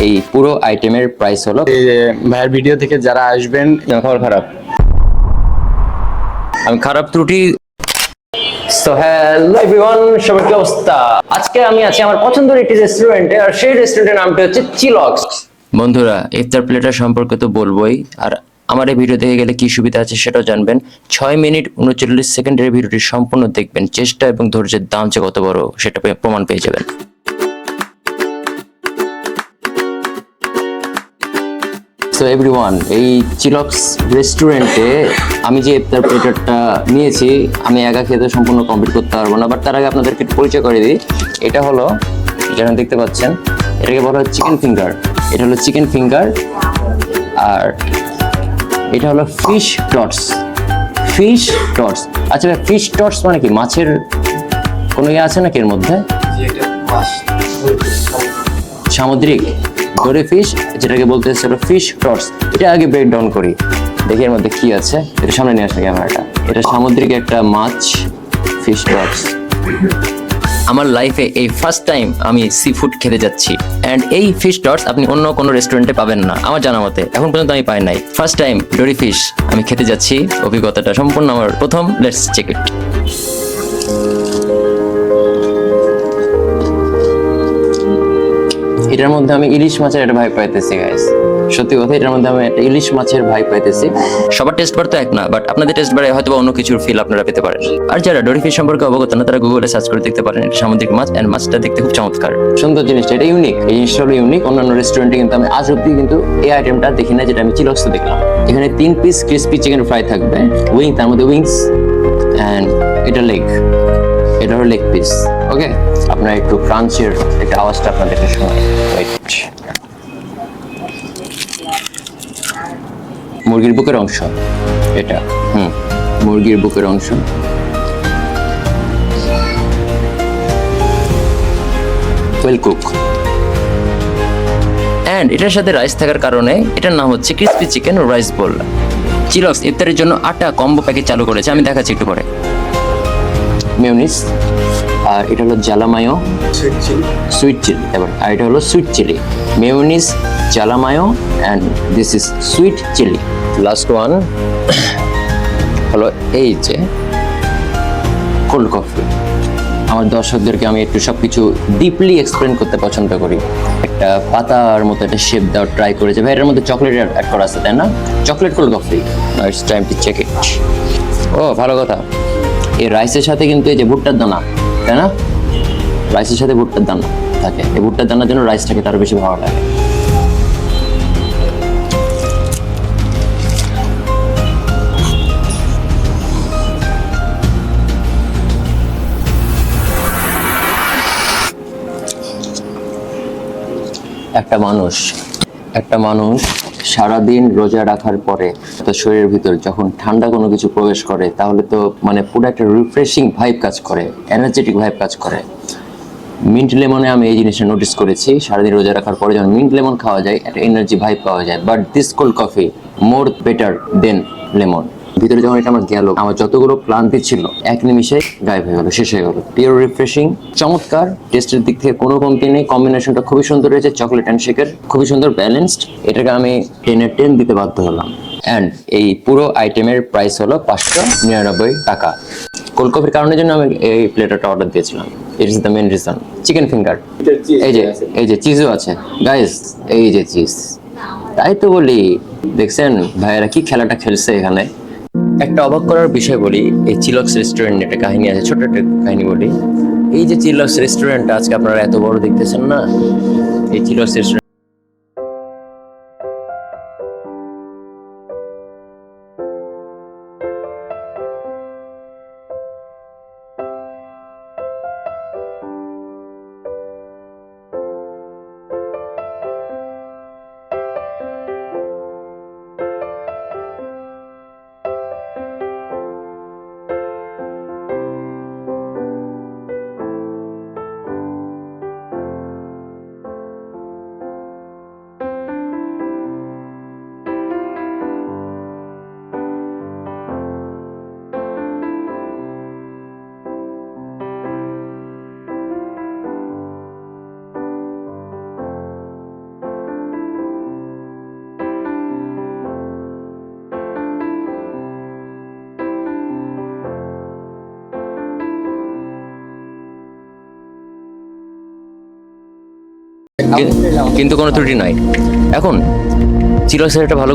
এই পুরো আইটেমের প্রাইস হলো, এই যে ভাইয়ের ভিডিও থেকে যারা আসবেন, খবর খারাপ, আমি খারাপ ত্রুটি। সো হ্যালো এভরিওয়ান, সবার কি অবস্থা? আজকে আমি আছি আমার পছন্দের একটি রেস্টুরেন্টে, আর সেই রেস্টুরেন্টের নামটি হচ্ছে চিলক্স। বন্ধুরা, ইফতার প্লেটার সম্পর্কে তো বলবোই, আর আমার এই ভিডিও দেখে গেলে কি সুবিধা আছে সেটাও জানবেন। 6 মিনিট 39 সেকেন্ডের ভিডিওটি সম্পূর্ণ দেখবেন, চেষ্টা এবং ধৈর্যের দাম যে কত বড় সেটা প্রমাণ পেয়ে যাবেন। সো এভরিওয়ান, এই চিলক্স রেস্টুরেন্টে আমি যে ইফতার প্লেটারটা নিয়েছি, আমি একা খেতে সম্পূর্ণ কমপ্লিট করতে পারবো না, বাট তার আগে আপনাদেরকে পরিচয় করে দিই। এটা হলো, যেখানে দেখতে পাচ্ছেন, এটাকে বলা হয় চিকেন ফিঙ্গার। এটা হলো চিকেন ফিঙ্গার, আর এটা হলো ফিশ টটস। ফিশ টটস, আচ্ছা ভাই, ফিশ টটস মানে কি? মাছের কোনো ইয়ে আছে নাকি এর মধ্যে? সামুদ্রিক দরে ফিশ, যেটাকে বলতে হচ্ছে ফিশ টটস। এটা আগে ব্রেক ডাউন করি, দেখি এর মধ্যে কি আছে। এটা সামনে নিয়ে আসে ক্যামেরাটা। এটা সামুদ্রিক একটা মাছ, ফিশ টটস। আমার লাইফে এই ফার্স্ট টাইম আমি সি ফুড খেতে যাচ্ছি, অ্যান্ড এই ফিশ টটস আপনি অন্য কোনো রেস্টুরেন্টে পাবেন না আমার জানা মতে, এখন পর্যন্ত আমি পাই নাই। ফার্স্ট টাইম ডোরি ফিশ আমি খেতে যাচ্ছি, অভিজ্ঞতাটা সম্পূর্ণ আমার প্রথম। Let's check it. এটার মধ্যে আমি ইলিশ মাছের একটা ভাই পাইতেছি গাইস, সত্যি কথা, এটার মধ্যে আমি একটা ইলিশ মাছের ভাই পাইতেছি। সবার টেস্ট বার তো এক না, বাট আপনাদের টেস্ট বারে হয়তো অন্য কিছুর ফিল আপনারা পেতে পারেন। আর যারা ডোরি ফিশ সম্পর্কে অবগত না, তারা গুগলে সার্চ করে দেখতে পারেন। এটা সামুদ্রিক মাছ, এন্ড মাছটা দেখতে খুব চমৎকার, সুন্দর জিনিসটা। এটা ইউনিক, এই জিনিসটা হলো ইউনিক। অন্যান্য রেস্টুরেন্টে কিন্তু আমি আজ অব্দি কিন্তু এই আইটেমটা দেখি না, যেটা আমি চিলক্সে দেখলাম। এখানে 3 পিস ক্রিসপি চিকেন ফ্রাই থাকবে, উইং, তার মধ্যে উইংস, এন্ড এটা লেগ, এটা হলো লেগ পিস। ওকে, আপনার একটু ক্রাঞ্চের একটা আওয়াজটা আপনাদেরকে শোনাই। মুরগির বুকের অংশ এটা, মুরগির বুকের অংশ। ওয়েল কুক, অ্যান্ড এটার সাথে রাইস থাকার কারণে এটার নাম হচ্ছে crispy chicken rice bowl. Chillox ইফতারের জন্য 8টা কম্বো প্যাকেজ চালু করেছে, আমি দেখাচ্ছি একটু পরে। মেয়োনিজ, আর এটা হলো জালামায়ো, সুইট চিলি। এবার আর এটা হলো sweet chilli. Mayonnaise, jalapeno, and this is sweet chilli. Last one হলো এই যে কোল্ড কফি। আমার দর্শকদেরকে আমি একটু সবকিছু ডিপলি এক্সপ্লেন করতে পছন্দ করি। একটা পাতার মতো একটা শেপ দেওয়ার ট্রাই করেছে ভাই, এর মধ্যে চকলেট অ্যাড করা আছে, তাই না? Chocolate cold coffee. It's time to check it. ও ভালো কথা, এই রাইসের সাথে কিন্তু এই যে ভুট্টার দানা, তাই না? রাইসের সাথে ভুট্টার দানা থাকে, এই ভুট্টার দানার জন্য রাইসটাকে তার বেশি ভালো লাগে। একটা মানুষ সারাদিন রোজা রাখার পরে তার শরীরের ভিতর যখন ঠান্ডা কোনো কিছু প্রবেশ করে, তাহলে তো মানে পুরো একটা রিফ্রেশিং ভাইব কাজ করে, এনার্জেটিক ভাইব কাজ করে। মিন্ট লেমনে আমি এই জিনিসটা নোটিস করেছি, সারাদিন রোজা রাখার পরে যখন মিন্ট লেমন খাওয়া যায়, একটা এনার্জি ভাইব পাওয়া যায়। But this cold coffee more better then lemon. ভিতরে যখন এটা আমার গেল, আমার যতগুলো ক্লান্তি ছিল এক নিমিষে গায়েব হয়ে গেল, শেষ হয়ে গেল। পিওর রিফ্রেশিং, চমৎকার। টেস্টের দিক থেকে কোনো কমতি নেই, কম্বিনেশনটা খুবই সুন্দর হয়েছে, চকলেট অ্যান্ড শেকের খুবই সুন্দর ব্যালেন্সড। এটাকে আমি 10/10 দিতে বাধ্য হলাম। অ্যান্ড এই পুরো আইটেমের প্রাইস হলো 599 টাকা। কোল্ড কফির কারণের জন্য আমি এই প্লেটারটা অর্ডার দিয়েছিলাম। It is the main reason. Chicken finger, এই যে চিজও আছে গাইস, এই যে চিজ। তাই তো বলি, দেখছেন ভাইয়েরা কি খেলাটা খেলছে এখানে। একটা অবাক করার বিষয় বলি, এই চিলক্স রেস্টুরেন্ট একটা কাহিনী আছে, ছোট একটা কাহিনী বলি। এই যে চিলক্স রেস্টুরেন্টটা আজকে আপনারা এত বড় দেখতেছেন না, এই চিলক্স রেস্টুরেন্ট কিন্তু কোনো ত্রুটি নাই। এখন চিলসের একটা ভালো